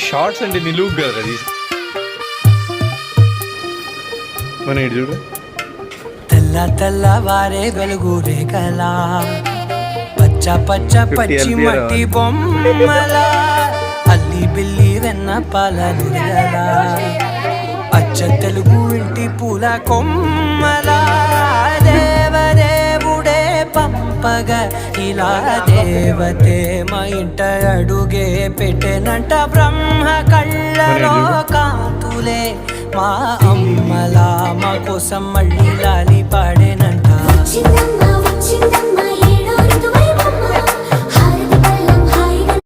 Shorts అంటే నిలువు కదా అది మన చూడు. తెల్ల తెల్లవారే వెలుగు రేఖలా పచ్చ పచ్చ పచ్చి మట్టి బొమ్మల అల్లి బిల్లి వెన్న పాలనురగలా అచ్చ తెలుగు ఇంటి పూల కొమ్మల దేవదేవుడే పంపగ ఇలా దేవతే మా ఇంట అడుగే పెట్టెనంట బ్రహ్మ కళ్ళలో కాంతులే మా అమ్మలా మా కోసం మళ్ళీ లాలి పాడేనంట.